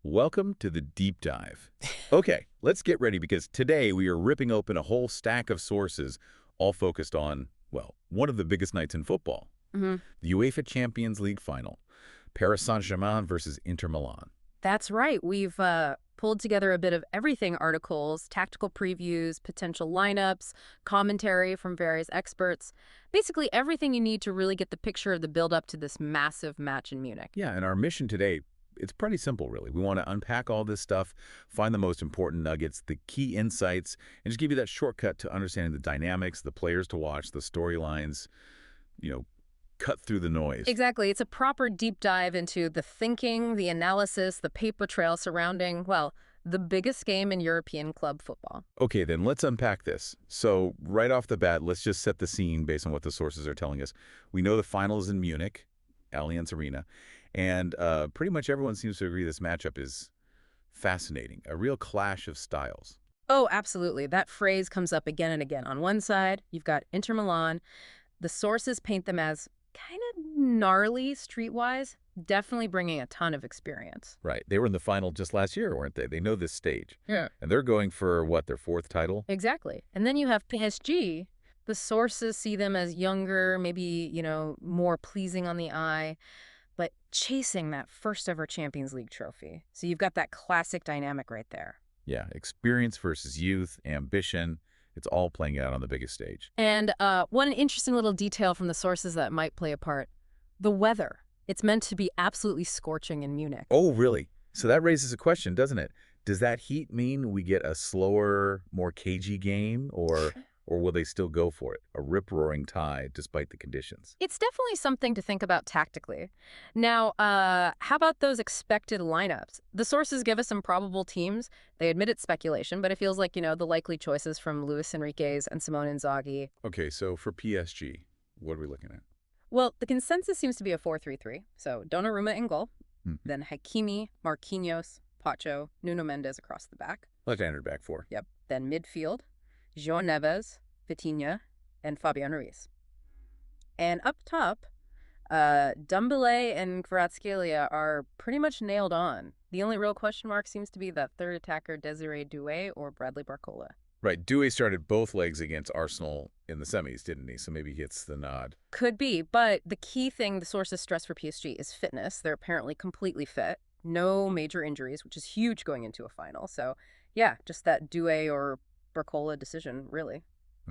Welcome to the deep dive. Okay, let's get ready because today we are ripping open a whole stack of sources all focused on, well, one of the biggest nights in football. The UEFA Champions League Final. Paris Saint-Germain versus Inter Milan. That's right. We've pulled together a bit of everything articles, tactical previews, potential lineups, commentary from various experts. Basically everything you need to really get the picture of the build-up to this massive match in Munich. Yeah, and our mission today, it's pretty simple, really. We want to unpack all this stuff, find the most important nuggets, the key insights, and just give you that shortcut to understanding the dynamics, the players to watch, the storylines, cut through the noise. Exactly. It's a proper deep dive into the thinking, the analysis, the paper trail surrounding, well, the biggest game in European club football. Okay, then let's unpack this. So right off the bat, let's just set the scene based on what the sources are telling us. We know the final is in Munich, Allianz Arena, and pretty much everyone seems to agree this matchup is fascinating, a real clash of styles. Oh, absolutely. That phrase comes up again and again. On one side, you've got Inter Milan. The sources paint them as kind of gnarly streetwise, definitely bringing a ton of experience. Right. They were in the final just last year, weren't they? They know this stage. Yeah. And they're going for, what, their fourth title? Exactly. And then you have PSG. The sources see them as younger, maybe, more pleasing on the eye, but chasing that first ever Champions League trophy. So you've got that classic dynamic right there. Yeah, experience versus youth, ambition. It's all playing out on the biggest stage. And one interesting little detail from the sources that might play a part, the weather. It's meant to be absolutely scorching in Munich. Oh, really? So that raises a question, doesn't it? Does that heat mean we get a slower, more cagey game, or will they still go for it? A rip-roaring tie despite the conditions? It's definitely something to think about tactically. Now, how about those expected lineups? The sources give us some probable teams. They admit it's speculation, but it feels like, the likely choices from Luis Enriquez and Simone Inzaghi. Okay, so for PSG, what are we looking at? Well, the consensus seems to be a 4-3-3. So Donnarumma in goal, then Hakimi, Marquinhos, Pacho, Nuno Mendes across the back. Left-handed back four. Yep. Then midfield, João Neves, Vitinha, and Fabian Ruiz. And up top, Dembélé and Kvaratskhelia are pretty much nailed on. The only real question mark seems to be that third attacker Desiree Doué or Bradley Barcola. Right, Doué started both legs against Arsenal in the semis, didn't he? So maybe he gets the nod. Could be, but the key thing the sources stress for PSG is fitness. They're apparently completely fit. No major injuries, which is huge going into a final. So, yeah, just that Doué or Barcola decision, really.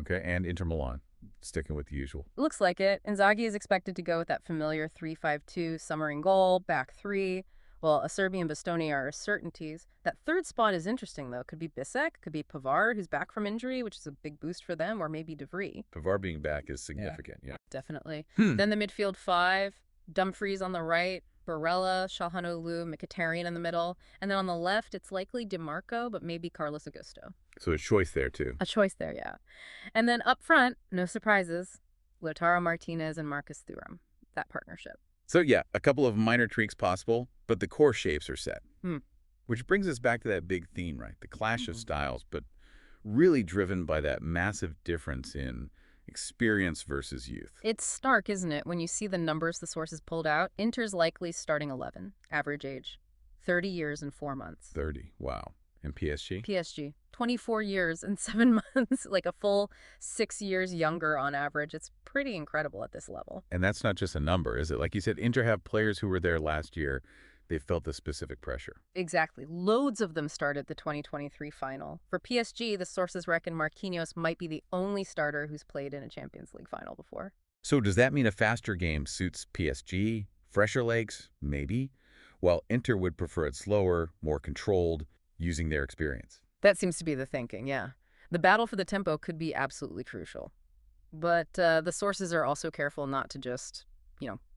Okay, and Inter Milan, sticking with the usual. Looks like it. Inzaghi is expected to go with that familiar 3-5-2, Summer in goal, back three. Well, Acerbi and Bastoni are certainties. That third spot is interesting, though. Could be Bissek, could be Pavard, who's back from injury, which is a big boost for them, or maybe De Vrij. Pavard being back is significant, yeah. Definitely. Then the midfield five, Dumfries on the right, Barella, Çalhanoğlu, Mkhitaryan in the middle. And then on the left, it's likely DiMarco, but maybe Carlos Augusto. So a choice there, too. A choice there, yeah. And then up front, no surprises, Lautaro Martínez and Marcus Thuram, that partnership. So yeah, a couple of minor tweaks possible, but the core shapes are set. Which brings us back to that big theme, right? The clash of styles, but really driven by that massive difference in experience versus youth. It's stark, isn't it? When you see the numbers the sources pulled out, Inter's likely starting 11, average age, 30 years and 4 months. 30, wow. And PSG? PSG, 24 years and 7 months, like a full 6 years younger on average. It's pretty incredible at this level. And that's not just a number, is it? Like you said, Inter have players who were there last year. They felt the specific pressure. Exactly. Loads of them started the 2023 final. For PSG, the sources reckon Marquinhos might be the only starter who's played in a Champions League final before. So does that mean a faster game suits PSG? Fresher legs? Maybe. While Inter would prefer it slower, more controlled, using their experience. That seems to be the thinking, yeah. The battle for the tempo could be absolutely crucial. But the sources are also careful not to just,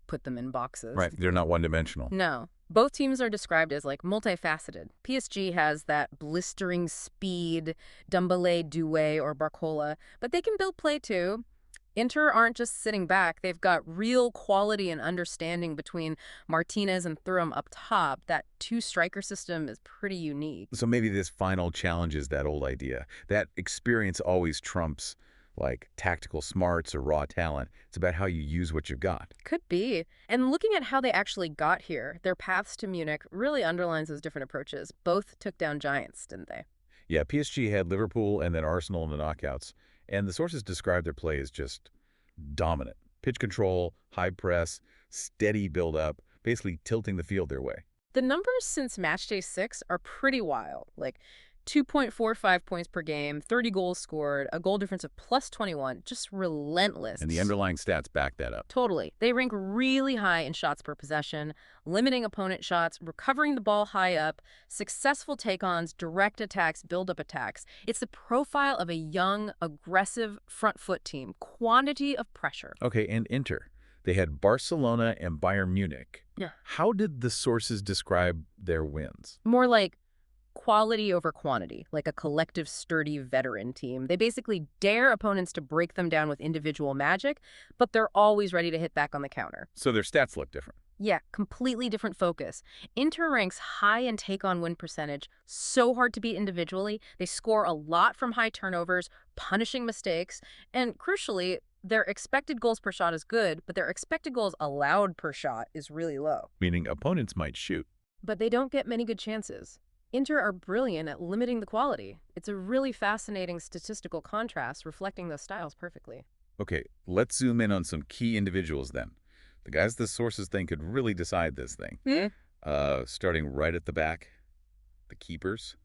put them in boxes. Right, they're not one-dimensional. No. Both teams are described as, multifaceted. PSG has that blistering speed, Dembélé, Doué, or Barcola, but they can build play too. Inter aren't just sitting back. They've got real quality and understanding between Martinez and Thuram up top. That two-striker system is pretty unique. So maybe this final challenges that old idea. That experience always trumps, like tactical smarts or raw talent. It's about how you use what you've got. Could be. And looking at how they actually got here, their paths to Munich really underlines those different approaches. Both took down giants, didn't they? Yeah, PSG had Liverpool and then Arsenal in the knockouts, and the sources describe their play as just dominant. Pitch control, high press, steady build-up, basically tilting the field their way. The numbers since matchday 6 are pretty wild, like 2.45 points per game, 30 goals scored, a goal difference of +21, just relentless. And the underlying stats back that up. Totally. They rank really high in shots per possession, limiting opponent shots, recovering the ball high up, successful take-ons, direct attacks, build-up attacks. It's the profile of a young, aggressive front foot team. Quantity of pressure. Okay, and Inter. They had Barcelona and Bayern Munich. Yeah. How did the sources describe their wins? More like quality over quantity, like a collective, sturdy veteran team. They basically dare opponents to break them down with individual magic, but they're always ready to hit back on the counter. So their stats look different. Yeah, completely different focus. Inter ranks high in take-on win percentage, so hard to beat individually. They score a lot from high turnovers, punishing mistakes, and crucially, their expected goals per shot is good, but their expected goals allowed per shot is really low. Meaning opponents might shoot. But they don't get many good chances. Inter are brilliant at limiting the quality. It's a really fascinating statistical contrast reflecting those styles perfectly. Okay, let's zoom in on some key individuals then. The guys the sources think could really decide this thing. Starting right at the back, the keepers.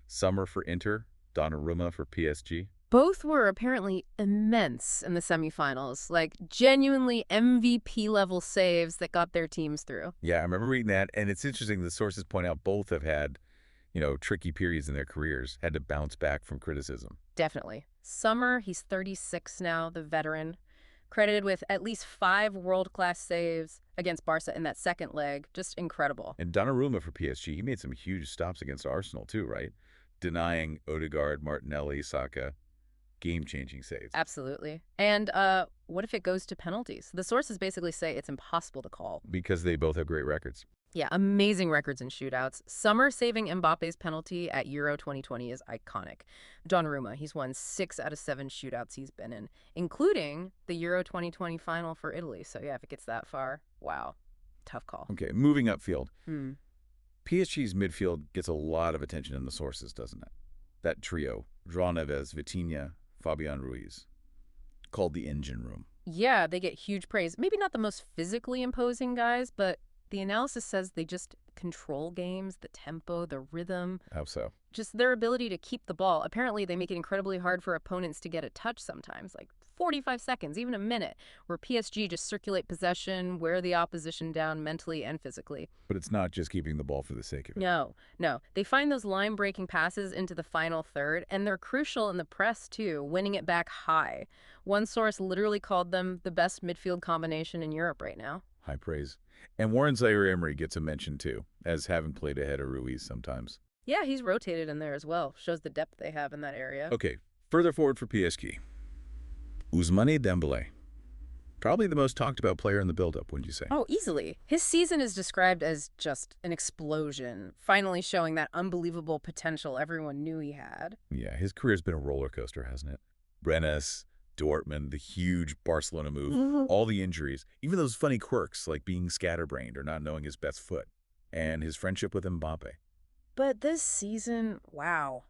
Sommer for Inter, Donnarumma for PSG. Both were apparently immense in the semifinals, like genuinely MVP-level saves that got their teams through. Yeah, I remember reading that, and it's interesting the sources point out both have had, tricky periods in their careers, had to bounce back from criticism. Definitely. Sommer, he's 36 now, the veteran, credited with at least 5 world-class saves against Barca in that second leg. Just incredible. And Donnarumma for PSG, he made some huge stops against Arsenal too, right? Denying Odegaard, Martinelli, Saka. Game-changing saves. Absolutely. And what if it goes to penalties? The sources basically say it's impossible to call. Because they both have great records. Yeah, amazing records in shootouts. Sommer saving Mbappe's penalty at Euro 2020 is iconic. Donnarumma, he's won 6 out of 7 shootouts he's been in, including the Euro 2020 final for Italy. So yeah, if it gets that far, wow, tough call. Okay, moving upfield. PSG's midfield gets a lot of attention in the sources, doesn't it? That trio, João Neves, Vitinha, Fabian Ruiz, called the engine room. Yeah, they get huge praise. Maybe not the most physically imposing guys, but the analysis says they just control games, the tempo, the rhythm. How so? Just their ability to keep the ball. Apparently, they make it incredibly hard for opponents to get a touch sometimes, like 45 seconds, even a minute, where PSG just circulate possession, wear the opposition down mentally and physically. But it's not just keeping the ball for the sake of it. No. They find those line-breaking passes into the final third, and they're crucial in the press, too, winning it back high. One source literally called them the best midfield combination in Europe right now. High praise. And Warren Zaire-Emery gets a mention, too, as having played ahead of Ruiz sometimes. Yeah, he's rotated in there as well. Shows the depth they have in that area. Okay, further forward for PSG. Ousmane Dembélé. Probably the most talked about player in the build-up, wouldn't you say? Oh, easily. His season is described as just an explosion, finally showing that unbelievable potential everyone knew he had. Yeah, his career's been a roller coaster, hasn't it? Rennes, Dortmund, the huge Barcelona move, all the injuries, even those funny quirks like being scatterbrained or not knowing his best foot, and his friendship with Mbappé. But this season, wow.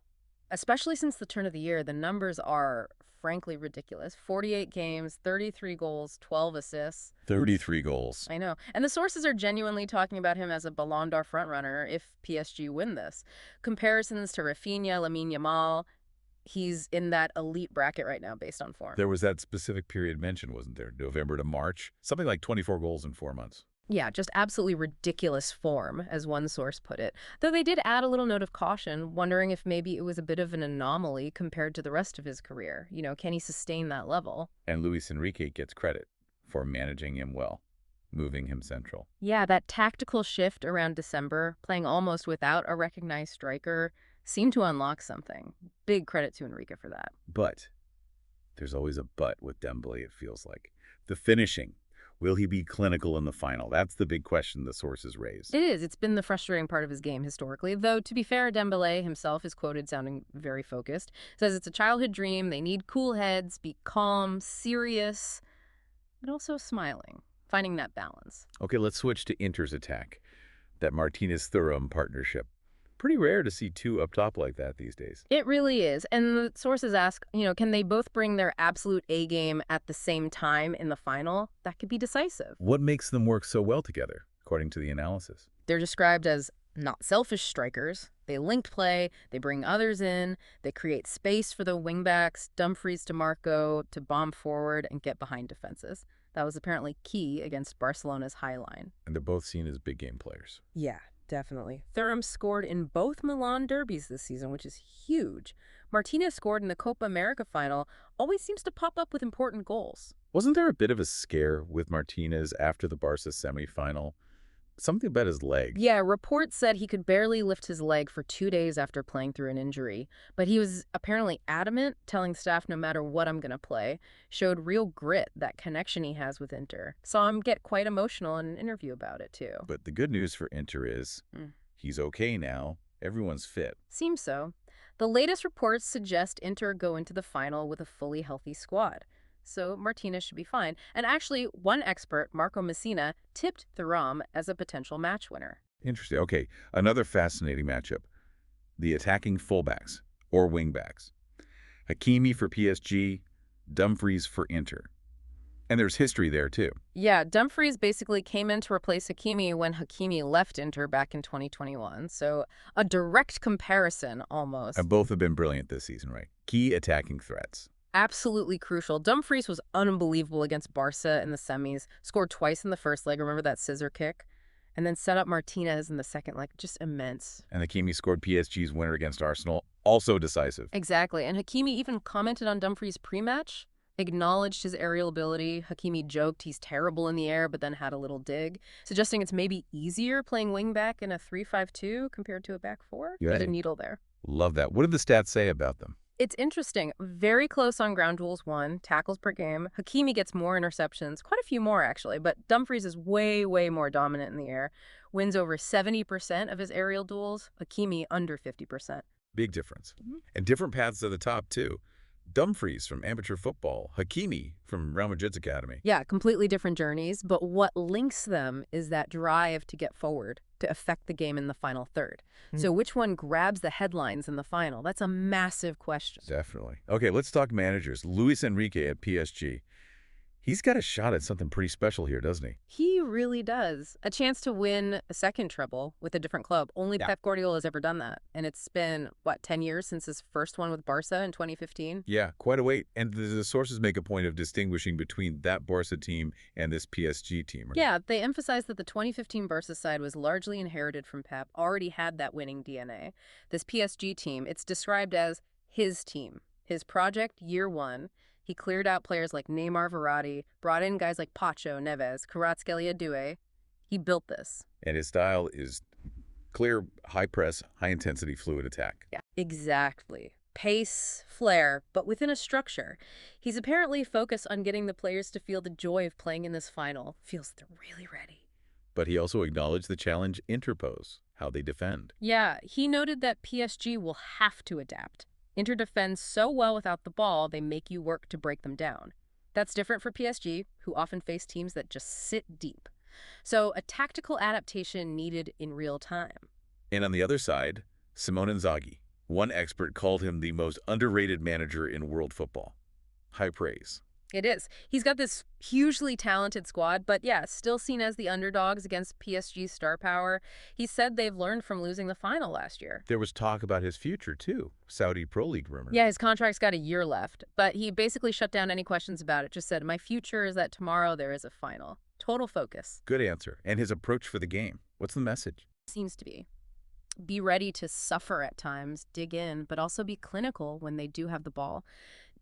Especially since the turn of the year, the numbers are frankly ridiculous. 48 games, 33 goals, 12 assists. 33 goals. I know. And the sources are genuinely talking about him as a Ballon d'Or frontrunner if PSG win this. Comparisons to Rafinha, Lamine Yamal, he's in that elite bracket right now based on form. There was that specific period mentioned, wasn't there? November to March. Something like 24 goals in 4 months. Yeah, just absolutely ridiculous form, as one source put it. Though they did add a little note of caution, wondering if maybe it was a bit of an anomaly compared to the rest of his career. Can he sustain that level? And Luis Enrique gets credit for managing him well, moving him central. Yeah, that tactical shift around December, playing almost without a recognized striker, seemed to unlock something. Big credit to Enrique for that. But there's always a but with Dembélé, it feels like. The finishing. Will he be clinical in the final? That's the big question the sources raise. It is. It's been the frustrating part of his game historically. Though, to be fair, Dembélé himself is quoted sounding very focused. Says it's a childhood dream. They need cool heads, be calm, serious, but also smiling. Finding that balance. Okay, let's switch to Inter's attack. That Martinez-Thuram partnership. Pretty rare to see two up top like that these days. It really is. And the sources ask, can they both bring their absolute A game at the same time in the final? That could be decisive. What makes them work so well together, according to the analysis? They're described as not selfish strikers. They link play, they bring others in, they create space for the wingbacks, Dumfries to Marco, to bomb forward and get behind defenses. That was apparently key against Barcelona's high line. And they're both seen as big game players. Yeah. Definitely. Thuram scored in both Milan derbies this season, which is huge. Martinez scored in the Copa America final, always seems to pop up with important goals. Wasn't there a bit of a scare with Martinez after the Barca semifinal? Something about his leg. Yeah, reports said he could barely lift his leg for 2 days after playing through an injury. But he was apparently adamant, telling staff no matter what I'm going to play. Showed real grit, that connection he has with Inter. Saw him get quite emotional in an interview about it, too. But the good news for Inter is he's okay now. Everyone's fit. Seems so. The latest reports suggest Inter go into the final with a fully healthy squad. So Martinez should be fine. And actually, one expert, Marco Messina, tipped Thuram as a potential match winner. Interesting. Okay, another fascinating matchup. The attacking fullbacks, or wingbacks. Hakimi for PSG, Dumfries for Inter. And there's history there, too. Yeah, Dumfries basically came in to replace Hakimi when Hakimi left Inter back in 2021. So a direct comparison, almost. And both have been brilliant this season, right? Key attacking threats. Absolutely crucial. Dumfries was unbelievable against Barca in the semis, scored twice in the first leg, remember that scissor kick? And then set up Martinez in the second leg, just immense. And Hakimi scored PSG's winner against Arsenal, also decisive. Exactly, and Hakimi even commented on Dumfries' pre-match, acknowledged his aerial ability. Hakimi joked he's terrible in the air, but then had a little dig, suggesting it's maybe easier playing wing-back in a 3-5-2 compared to a back four. There's a needle there. Love that. What did the stats say about them? It's interesting. Very close on ground duels won, tackles per game. Hakimi gets more interceptions, quite a few more actually, but Dumfries is way, way more dominant in the air. Wins over 70% of his aerial duels, Hakimi under 50%. Big difference. And different paths to the top, too. Dumfries from amateur football, Hakimi from Real Madrid's academy. Yeah, completely different journeys, but what links them is that drive to get forward, to affect the game in the final third. So which one grabs the headlines in the final? That's a massive question. Definitely. Okay, let's talk managers. Luis Enrique at PSG. He's got a shot at something pretty special here, doesn't he? He really does. A chance to win a second treble with a different club. Only Pep Guardiola has ever done that. And it's been, 10 years since his first one with Barca in 2015? Yeah, quite a wait. And the sources make a point of distinguishing between that Barca team and this PSG team. Right? Yeah, they emphasize that the 2015 Barca side was largely inherited from Pep, already had that winning DNA. This PSG team, it's described as his team, his project year one. He cleared out players like Neymar, Verratti, brought in guys like Pacho, Neves, Kvaratskhelia, Doué. He built this. And his style is clear, high press, high intensity, fluid attack. Yeah, exactly. Pace, flair, but within a structure. He's apparently focused on getting the players to feel the joy of playing in this final. Feels they're really ready. But he also acknowledged the challenge Interpose, how they defend. Yeah, he noted that PSG will have to adapt. Inter defends so well without the ball, they make you work to break them down. That's different for PSG, who often face teams that just sit deep. So a tactical adaptation needed in real time. And on the other side, Simone Inzaghi. One expert called him the most underrated manager in world football. High praise. It is. He's got this hugely talented squad, but yeah, still seen as the underdogs against PSG's star power. He said they've learned from losing the final last year. There was talk about his future, too. Saudi Pro League rumors. Yeah, his contract's got a year left, but he basically shut down any questions about it. Just said, my future is that tomorrow there is a final. Total focus. Good answer. And his approach for the game. What's the message? Seems to be ready to suffer at times, dig in, but also be clinical when they do have the ball.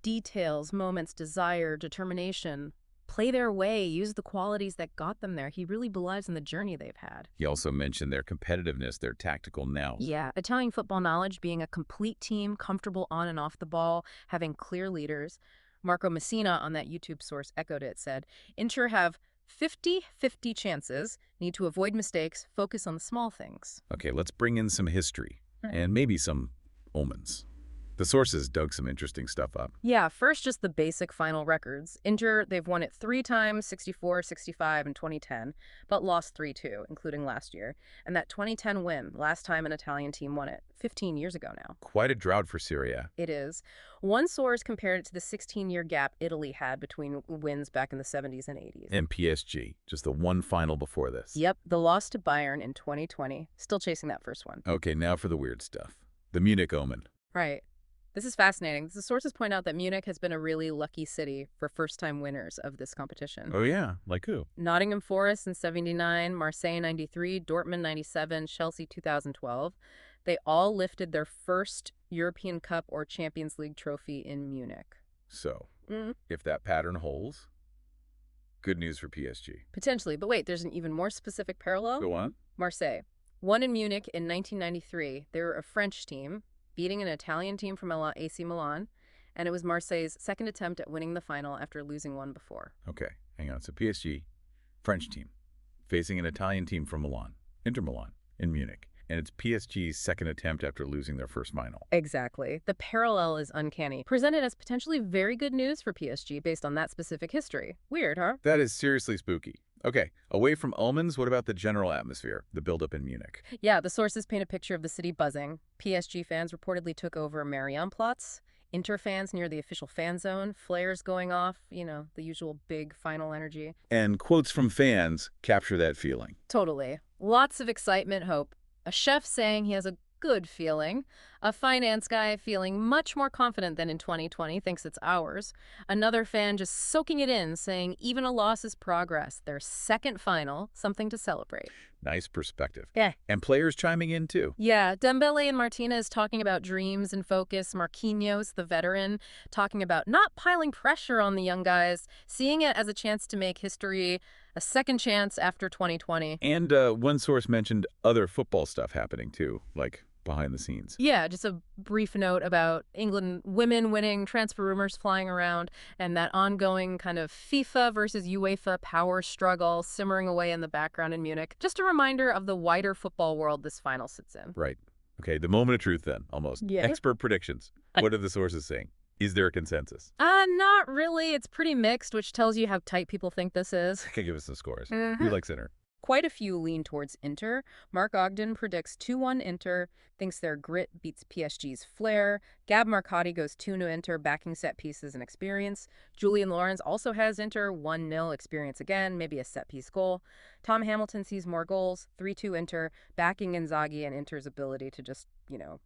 Details, moments, desire, determination, play their way, use the qualities that got them there. He really believes in the journey they've had. He also mentioned their competitiveness, their tactical nous. Yeah, Italian football knowledge, being a complete team, comfortable on and off the ball, having clear leaders. Marco Messina on that YouTube source echoed it, said, Inter have 50-50 chances, need to avoid mistakes, focus on the small things. Okay, let's bring in some history and maybe some omens. The sources dug some interesting stuff up. Yeah, first just the basic final records. Inter, they've won it 3 times, 64, 65, and 2010, but lost 3-2, including last year. And that 2010 win, last time an Italian team won it, 15 years ago now. Quite a drought for Syria. It is. One source compared it to the 16-year gap Italy had between wins back in the 70s and 80s. And PSG, just the one final before this. Yep, the loss to Bayern in 2020. Still chasing that first one. Okay, now for the weird stuff. The Munich omen. Right. This is fascinating. The sources point out that Munich has been a really lucky city for first-time winners of this competition. Oh yeah, like who? Nottingham Forest in 79, Marseille 93, Dortmund 97, Chelsea 2012. They all lifted their first European Cup or Champions League trophy in Munich. So, if that pattern holds, good news for PSG. Potentially. But wait, there's an even more specific parallel. Go on. Marseille. Won in Munich in 1993. They were a French team, beating an Italian team from AC Milan, and it was Marseille's second attempt at winning the final after losing one before. Okay, hang on. So PSG, French team, facing an Italian team from Milan, Inter Milan, in Munich. And it's PSG's second attempt after losing their first final. Exactly. The parallel is uncanny, presented as potentially very good news for PSG based on that specific history. Weird, huh? That is seriously spooky. Okay, away from omens, what about the general atmosphere, the buildup in Munich? Yeah, the sources paint a picture of the city buzzing. PSG fans reportedly took over Marienplatz. Inter fans near the official fan zone, flares going off, you know, the usual big final energy. And quotes from fans capture that feeling. Totally. Lots of excitement, hope. A chef saying he has a good feeling. A finance guy feeling much more confident than in 2020, thinks it's ours. Another fan just soaking it in, saying even a loss is progress. Their second final, something to celebrate. Nice perspective. Yeah. And players chiming in too. Yeah, Dembele and Martinez talking about dreams and focus. Marquinhos, the veteran, talking about not piling pressure on the young guys, seeing it as a chance to make history, a second chance after 2020. And one source mentioned other football stuff happening too, like behind the scenes. Yeah, just a brief note about England women winning, transfer rumors flying around, and that ongoing kind of FIFA versus UEFA power struggle simmering away in the background in Munich. Just a reminder of the wider football world this final sits in. Right. Okay, the moment of truth then, almost. Yeah. Expert predictions. What are the sources saying? Is there a consensus? Not really. It's pretty mixed, which tells you how tight people think this is. Okay, give us some scores. Who likes Inter? Quite a few lean towards Inter. Mark Ogden predicts 2-1 Inter, thinks their grit beats PSG's flair. Gab Marcotti goes 2-0 Inter, backing set pieces and experience. Julian Lawrence also has Inter, 1-0 experience again, maybe a set-piece goal. Tom Hamilton sees more goals, 3-2 Inter, backing Inzaghi and Inter's ability to just,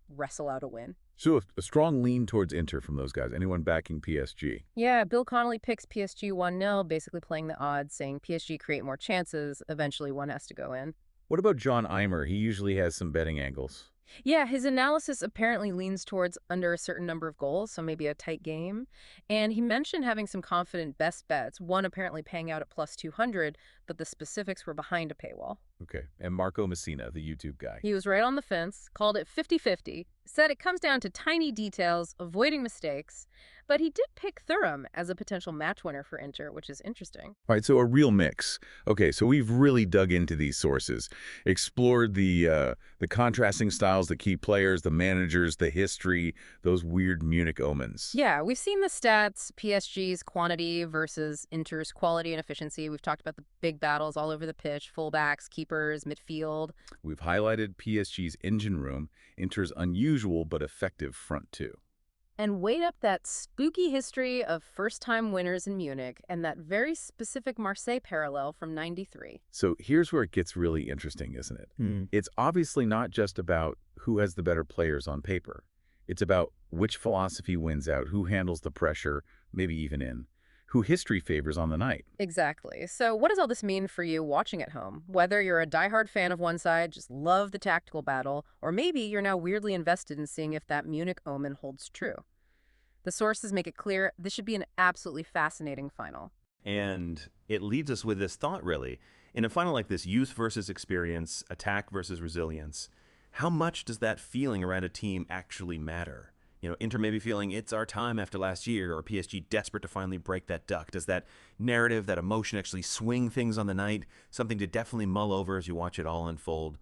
wrestle out a win. So a strong lean towards Inter from those guys. Anyone backing PSG? Yeah, Bill Connolly picks PSG 1-0, basically playing the odds, saying PSG create more chances. Eventually, one has to go in. What about John Eimer? He usually has some betting angles. Yeah, his analysis apparently leans towards under a certain number of goals, so maybe a tight game. And he mentioned having some confident best bets, one apparently paying out at plus 200, but the specifics were behind a paywall. Okay, and Marco Messina, the YouTube guy. He was right on the fence, called it 50-50, said it comes down to tiny details, avoiding mistakes, but he did pick Thuram as a potential match winner for Inter, which is interesting. All right, so a real mix. Okay, so we've really dug into these sources, explored the contrasting styles, the key players, the managers, the history, those weird Munich omens. Yeah, we've seen the stats, PSG's quantity versus Inter's quality and efficiency. We've talked about the big battles all over the pitch, fullbacks, keepers, midfield. We've highlighted PSG's engine room, Inter's unusual but effective front two. And weighed up that spooky history of first-time winners in Munich and that very specific Marseille parallel from '93. So here's where it gets really interesting, isn't it? It's obviously not just about who has the better players on paper. It's about which philosophy wins out, who handles the pressure, maybe even in, who history favors on the night. Exactly. So what does all this mean for you watching at home? Whether you're a diehard fan of one side, just love the tactical battle, or maybe you're now weirdly invested in seeing if that Munich omen holds true. The sources make it clear this should be an absolutely fascinating final. And it leaves us with this thought, really. In a final like this, youth versus experience, attack versus resilience, how much does that feeling around a team actually matter? Inter maybe feeling it's our time after last year, or PSG desperate to finally break that duck. Does that narrative, that emotion actually swing things on the night? Something to definitely mull over as you watch it all unfold.